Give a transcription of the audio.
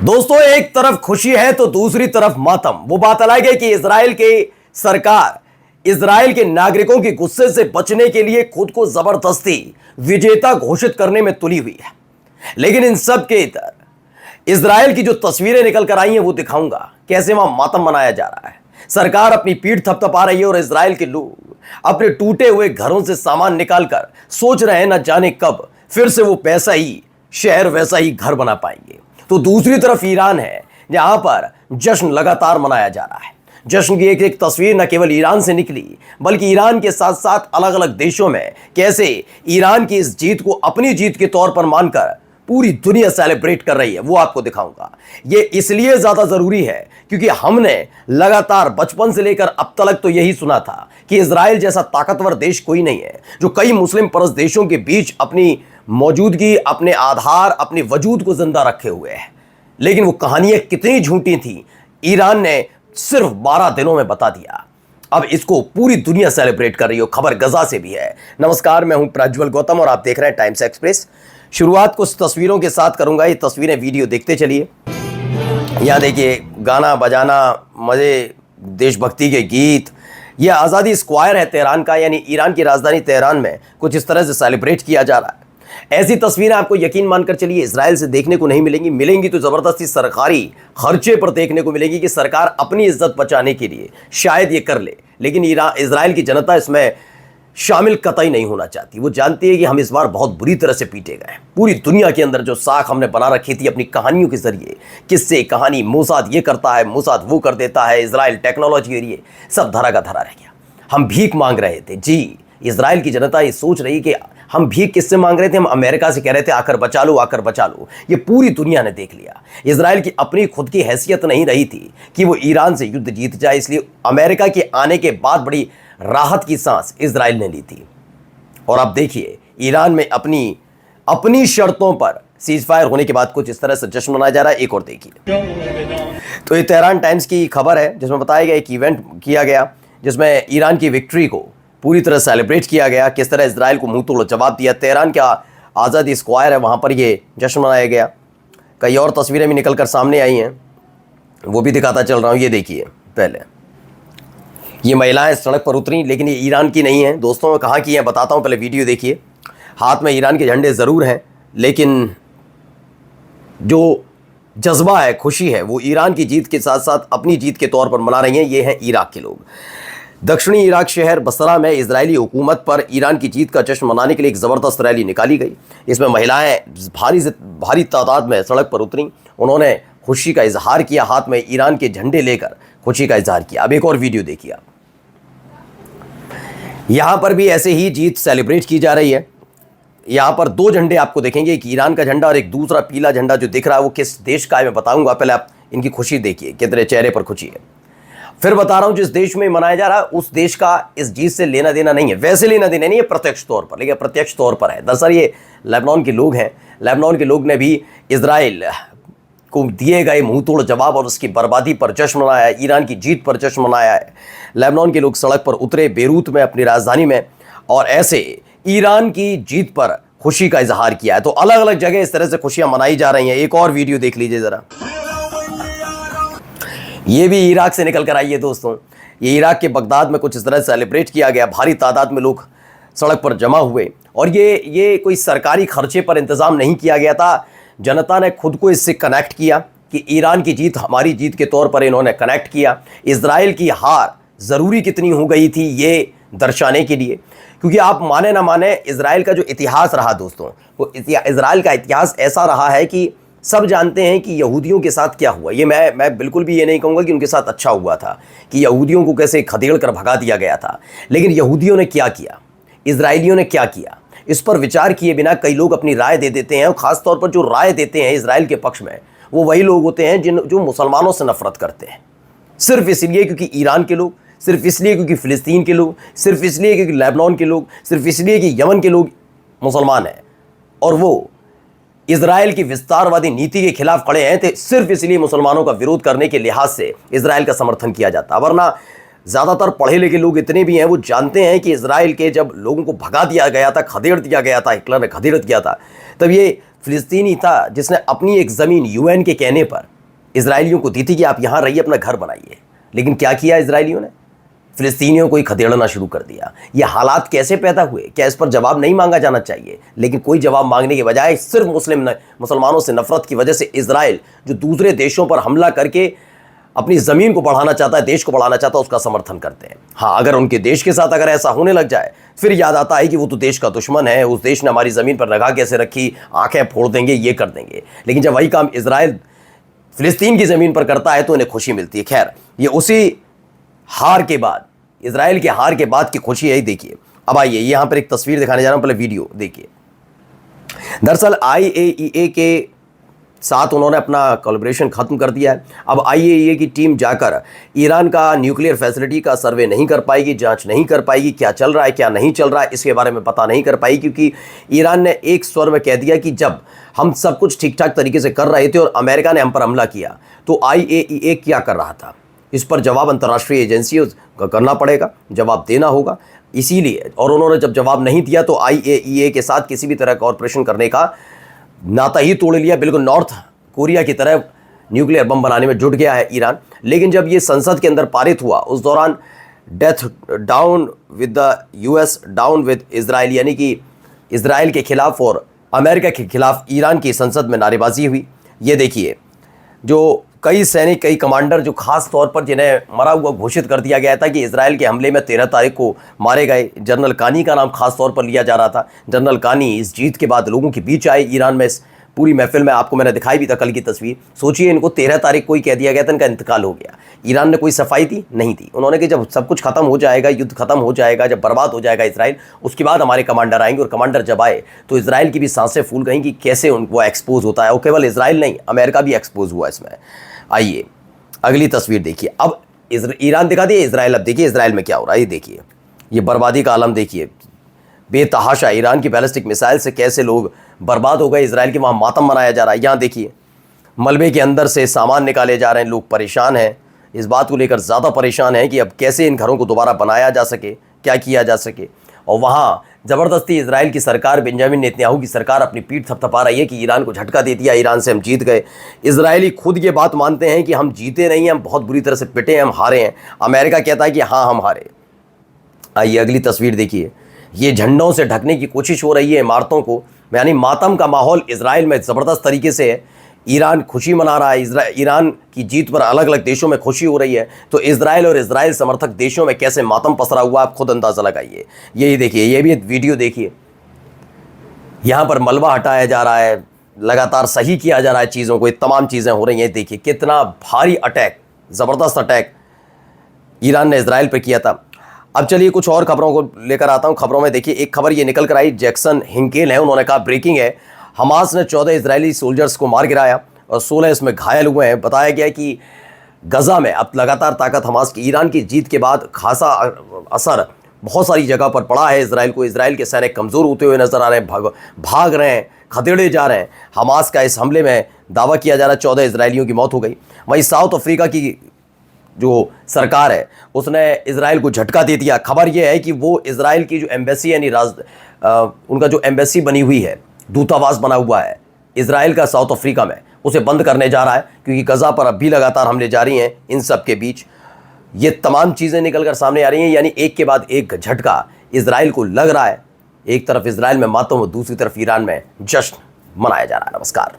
दोस्तों, एक तरफ खुशी है तो दूसरी तरफ मातम। वो बात अलग है कि इजराइल के सरकार इजराइल के नागरिकों के गुस्से से बचने के लिए खुद को जबरदस्ती विजेता घोषित करने में तुली हुई है। लेकिन इन सब के इधर इजराइल की जो तस्वीरें निकल कर आई हैं वो दिखाऊंगा कैसे वहां मातम मनाया जा रहा है। सरकार अपनी पीठ थपथपा रही है और इजराइल के लोग अपने टूटे हुए घरों से सामान निकालकर सोच रहे हैं न जाने कब फिर से वो पैसा ही शहर वैसा ही घर बना पाएंगे। तो दूसरी तरफ ईरान है जहां पर जश्न लगातार मनाया जा रहा है। जश्न की एक एक तस्वीर न केवल ईरान से निकली बल्कि ईरान के साथ साथ अलग अलग देशों में कैसे ईरान की इस जीत को अपनी जीत के तौर पर मानकर पूरी दुनिया सेलिब्रेट कर रही है, वो आपको दिखाऊंगा। ये इसलिए ज्यादा जरूरी है क्योंकि हमने लगातार बचपन से लेकर अब तक तो यही सुना था कि इजराइल जैसा ताकतवर देश कोई नहीं है जो कई मुस्लिम परस्त देशों के बीच अपनी मौजूदगी, अपने आधार, अपने वजूद को जिंदा रखे हुए है। लेकिन वो कहानियां कितनी झूठी थी ईरान ने सिर्फ 12 दिनों में बता दिया। अब इसको पूरी दुनिया सेलिब्रेट कर रही हो। खबर गजा से भी है। नमस्कार, मैं हूं प्रज्वल गौतम और आप देख रहे हैं टाइम्स एक्सप्रेस। शुरुआत कुछ तस्वीरों के साथ करूंगा। ये तस्वीरें वीडियो देखते चलिए। यहाँ देखिए, गाना बजाना, मजे, देशभक्ति के गीत। यह आज़ादी स्क्वायर है तेहरान का, यानी ईरान की राजधानी तेहरान में कुछ इस तरह से सेलिब्रेट किया जा रहा है। ऐसी तस्वीरें आपको यकीन मानकर चलिए इजराइल से देखने को नहीं मिलेंगी। मिलेंगी तो ज़बरदस्ती सरकारी खर्चे पर देखने को मिलेगी कि सरकार अपनी इज्जत बचाने के लिए शायद ये कर ले। लेकिन इजराइल की जनता इसमें शामिल कतई नहीं होना चाहती। वो जानती है कि हम इस बार बहुत बुरी तरह से पीटे गए। पूरी दुनिया के अंदर जो साख हमने बना रखी थी अपनी कहानियों के जरिए, किस्से कहानी, मोसाद ये करता है, मोसाद वो कर देता है, इजराइल टेक्नोलॉजी और ये सब धरा का धरा रह गया। हम भीख मांग रहे थे। जी, इजराइल की जनता ये सोच रही कि हम भीख किससे मांग रहे थे? हम अमेरिका से कह रहे थे आकर बचा लो, आकर बचा लो। ये पूरी दुनिया ने देख लिया। इजराइल की अपनी खुद की हैसियत नहीं रही थी कि वो ईरान से युद्ध जीत जाए, इसलिए अमेरिका के आने के बाद बड़ी राहत की सांस इजराइल ने ली थी। और अब देखिए, ईरान में अपनी शर्तों पर सीज फायर होने के बाद कुछ इस तरह से जश्न मनाया जा रहा है। एक और देखिए। तो ये तेहरान टाइम्स की खबर है जिसमें बताया गया एक इवेंट किया गया जिसमें ईरान की विक्ट्री को पूरी तरह सेलिब्रेट किया गया। किस तरह इजराइल को मुंह तोड़ जवाब दिया। तेहरान का आज़ादी स्क्वायर है, वहाँ पर ये जश्न मनाया गया। कई और तस्वीरें भी निकल कर सामने आई हैं, वो भी दिखाता चल रहा हूँ। ये देखिए, पहले ये महिलाएं सड़क पर उतरी, लेकिन ये ईरान की नहीं है दोस्तों। कहाँ की हैं बताता हूँ, पहले वीडियो देखिए। हाथ में ईरान के झंडे ज़रूर हैं, लेकिन जो जज्बा है, खुशी है, वो ईरान की जीत के साथ साथ अपनी जीत के तौर पर मना रही हैं। ये हैं इराक के लोग। दक्षिणी इराक शहर बसरा में इजरायली हुकूमत पर ईरान की जीत का जश्न मनाने के लिए एक ज़बरदस्त रैली निकाली गई। इसमें महिलाएं भारी तादाद में सड़क पर उतरी। उन्होंने खुशी का इजहार किया, हाथ में ईरान के झंडे लेकर खुशी का इजहार किया। अब एक और वीडियो देखिए आप। यहाँ पर भी ऐसे ही जीत सेलिब्रेट की जा रही है। यहाँ पर 2 झंडे आपको देखेंगे, एक ईरान का झंडा और एक दूसरा पीला झंडा जो दिख रहा है वो किस देश का है मैं बताऊंगा। पहले आप इनकी खुशी देखिए, कितने चेहरे पर खुशी है। फिर बता रहा हूं, जिस देश में मनाया जा रहा है उस देश का इस जीत से लेना देना नहीं है। वैसे लेना देना नहीं है प्रत्यक्ष तौर पर, लेकिन प्रत्यक्ष तौर पर है। दरअसल ये लेबनान के लोग हैं। लेबनान के लोग ने भी इजराइल को दिए गए मुंह तोड़ जवाब और उसकी बर्बादी पर जश्न मनाया है, ईरान की जीत पर जश्न मनाया है। लेबनान के लोग सड़क पर उतरे, बेरूत में, अपनी राजधानी में, और ऐसे ईरान की जीत पर खुशी का इजहार किया है। तो अलग अलग जगह इस तरह से खुशियां मनाई जा रही हैं। एक और वीडियो देख लीजिए जरा। ये भी इराक से निकल कर आई है दोस्तों। ये इराक के बगदाद में कुछ इस तरह सेलिब्रेट किया गया। भारी तादाद में लोग सड़क पर जमा हुए और ये कोई सरकारी खर्चे पर इंतज़ाम नहीं किया गया था। जनता ने खुद को इससे कनेक्ट किया कि ईरान की जीत हमारी जीत के तौर पर इन्होंने कनेक्ट किया। इजराइल की हार ज़रूरी कितनी हो गई थी ये दर्शाने के लिए, क्योंकि आप माने ना माने इजराइल का जो इतिहास रहा दोस्तों, वो इजराइल का इतिहास ऐसा रहा है कि सब जानते हैं कि यहूदियों के साथ क्या हुआ। ये मैं बिल्कुल भी ये नहीं कहूँगा कि उनके साथ अच्छा हुआ था, कि यहूदियों को कैसे खदेड़ कर भगा दिया गया था। लेकिन यहूदियों ने क्या किया, इजराइलियों ने क्या किया, इस पर विचार किए बिना कई लोग अपनी राय दे देते हैं। और ख़ास तौर पर जो राय देते हैं इजराइल के पक्ष में, वो वही लोग होते हैं जो मुसलमानों से नफरत करते हैं। सिर्फ इसलिए क्योंकि ईरान के लोग, सिर्फ इसलिए क्योंकि फ़िलिस्तीन के लोग, सिर्फ इसलिए क्योंकि लेबनान के लोग, सिर्फ इसलिए कि यमन के लोग मुसलमान हैं और वो इजराइल की विस्तारवादी नीति के खिलाफ खड़े हैं, तो सिर्फ इसलिए मुसलमानों का विरोध करने के लिहाज से इजराइल का समर्थन किया जाता। वरना ज़्यादातर पढ़े लिखे लोग इतने भी हैं, वो जानते हैं कि इजराइल के जब लोगों को भगा दिया गया था, खदेड़ दिया गया था, हिटलर ने खदेड़ दिया था, तब ये फिलिस्तीनी था जिसने अपनी एक ज़मीन यूएन के कहने पर इजरायलियों को दी थी कि आप यहाँ रहिए, अपना घर बनाइए। लेकिन क्या किया इजरायलियों ने? फिलिस्तीनियों को ही खदेड़ना शुरू कर दिया। ये हालात कैसे पैदा हुए? क्या इस पर जवाब नहीं मांगा जाना चाहिए? लेकिन कोई जवाब मांगने के बजाय सिर्फ मुसलमानों से नफरत की वजह से इजराइल जो दूसरे देशों पर हमला करके अपनी ज़मीन को बढ़ाना चाहता है, देश को बढ़ाना चाहता है, उसका समर्थन करते हैं। हाँ, अगर उनके देश के साथ अगर ऐसा होने लग जाए फिर याद आता है कि वो तो देश का दुश्मन है, उस देश ने हमारी ज़मीन पर निगाह कैसे रखी, आंखें फोड़ देंगे, ये कर देंगे। लेकिन जब वही काम इजराइल फिलिस्तीन की ज़मीन पर करता है तो उन्हें खुशी मिलती है। खैर, ये उसी हार के बाद, इजराइल के हार के बाद की खुशी है। देखिए, अब आइए यहाँ पर एक तस्वीर दिखाने जा रहा हूँ, पहले वीडियो देखिए। दरअसल IAEA के साथ उन्होंने अपना कोलैबोरेशन खत्म कर दिया है। अब IAEA की टीम जाकर ईरान का न्यूक्लियर फैसिलिटी का सर्वे नहीं कर पाएगी, जांच नहीं कर पाएगी, क्या चल रहा है क्या नहीं चल रहा है इसके बारे में पता नहीं कर पाई, क्योंकि ईरान ने एक स्वर में कह दिया कि जब हम सब कुछ ठीक ठाक तरीके से कर रहे थे और अमेरिका ने हम पर हमला किया तो IAEA क्या कर रहा था। इस पर जवाब अंतर्राष्ट्रीय एजेंसियों का करना पड़ेगा, जवाब देना होगा। इसीलिए, और उन्होंने जब जवाब नहीं दिया तो IAEA के साथ किसी भी तरह का ऑपरेशन करने का नाता ही तोड़ लिया। बिल्कुल नॉर्थ कोरिया की तरह न्यूक्लियर बम बनाने में जुट गया है ईरान। लेकिन जब ये संसद के अंदर पारित हुआ उस दौरान death down with the US down with Israel, यानी कि इजराइल के खिलाफ और अमेरिका के खिलाफ ईरान की संसद में नारेबाजी हुई। ये देखिए, जो कई सैनिक, कई कमांडर जो खास तौर पर जिन्हें मरा हुआ घोषित कर दिया गया था कि इजराइल के हमले में 13 तारीख को मारे गए, जनरल कानी का नाम खास तौर पर लिया जा रहा था। जनरल कानी इस जीत के बाद लोगों के बीच आए ईरान में। इस पूरी महफिल में आपको मैंने दिखाई भी था कल की तस्वीर। सोचिए, इनको 13 तारीख को ही कह दिया गया था, इनका इंतकाल हो गया। ईरान ने कोई सफाई दी नहीं दी। उन्होंने कि जब सब कुछ खत्म हो जाएगा, युद्ध खत्म हो जाएगा, जब बर्बाद हो जाएगा इजराइल, उसके बाद हमारे कमांडर आएंगे। और कमांडर जब आए तो इजराइल की भी सांसें फूल गई कि कैसे उनको एक्सपोज होता है। और केवल इजराइल नहीं, अमेरिका भी एक्सपोज हुआ इसमें। आइए अगली तस्वीर देखिए। अब ईरान दिखा दिया इजराइल, अब देखिए इजराइल में क्या हो रहा है। ये देखिए, ये बर्बादी का आलम देखिए, बेतहाशा ईरान की बैलिस्टिक मिसाइल से कैसे लोग बर्बाद हो गए। इजराइल के वहाँ मातम मनाया जा रहा है। यहाँ देखिए, मलबे के अंदर से सामान निकाले जा रहे हैं, लोग परेशान हैं। इस बात को लेकर ज़्यादा परेशान हैं कि अब कैसे इन घरों को दोबारा बनाया जा सके, क्या किया जा सके। और वहाँ ज़बरदस्ती इजराइल की सरकार, बेंजामिन नेतन्याहू की सरकार अपनी पीठ थपथपा रही है कि ईरान को झटका दे दिया, ईरान से हम जीत गए। इजरायली खुद ये बात मानते हैं कि हम जीते नहीं हैं, हम बहुत बुरी तरह से पिटे हैं, हम हारे हैं। अमेरिका कहता है कि हाँ हम हारे। आइए अगली तस्वीर देखिए। ये झंडों से ढकने की कोशिश हो रही है इमारतों को, यानी मातम का माहौल इजराइल में ज़बरदस्त तरीके से है। ईरान खुशी मना रहा है, ईरान की जीत पर अलग अलग देशों में खुशी हो रही है। तो इजराइल और इजराइल समर्थक देशों में कैसे मातम पसरा हुआ, आप खुद अंदाज़ा लगाइए। यही देखिए, ये भी एक वीडियो देखिए। यहाँ पर मलबा हटाया जा रहा है, लगातार सही किया जा रहा है चीज़ों को, ये तमाम चीज़ें हो रही हैं। देखिए कितना भारी अटैक, ज़बरदस्त अटैक ईरान ने इजराइल पर किया था। अब चलिए कुछ और खबरों को लेकर आता हूं। खबरों में देखिए, एक खबर ये निकल कर आई, जैक्सन हिंकेल है, उन्होंने कहा ब्रेकिंग है, हमास ने 14 इजरायली सोल्जर्स को मार गिराया और 16 इसमें घायल हुए हैं। बताया गया कि गजा में अब लगातार ताकत हमास की, ईरान की जीत के बाद खासा असर बहुत सारी जगह पर पड़ा है इजराइल को। इजराइल के सैनिक कमज़ोर होते हुए नजर आ रहे हैं, भाग रहे हैं, खदेड़े जा रहे हैं। हमास का इस हमले में दावा किया जा रहा है 14 इजरायलियों की मौत हो गई। वहीं साउथ अफ्रीका की जो सरकार है उसने इजराइल को झटका दे दिया। खबर यह है कि वो इजराइल की जो एम्बेसी, यानी उनका जो एम्बेसी बनी हुई है, दूतावास बना हुआ है इजराइल का साउथ अफ्रीका में, उसे बंद करने जा रहा है, क्योंकि गजा पर अब भी लगातार हमले जारी हैं। इन सब के बीच ये तमाम चीज़ें निकल कर सामने आ रही हैं, यानी एक के बाद एक झटका इजराइल को लग रहा है। एक तरफ इजराइल में मातम और दूसरी तरफ ईरान में जश्न मनाया जा रहा है। नमस्कार।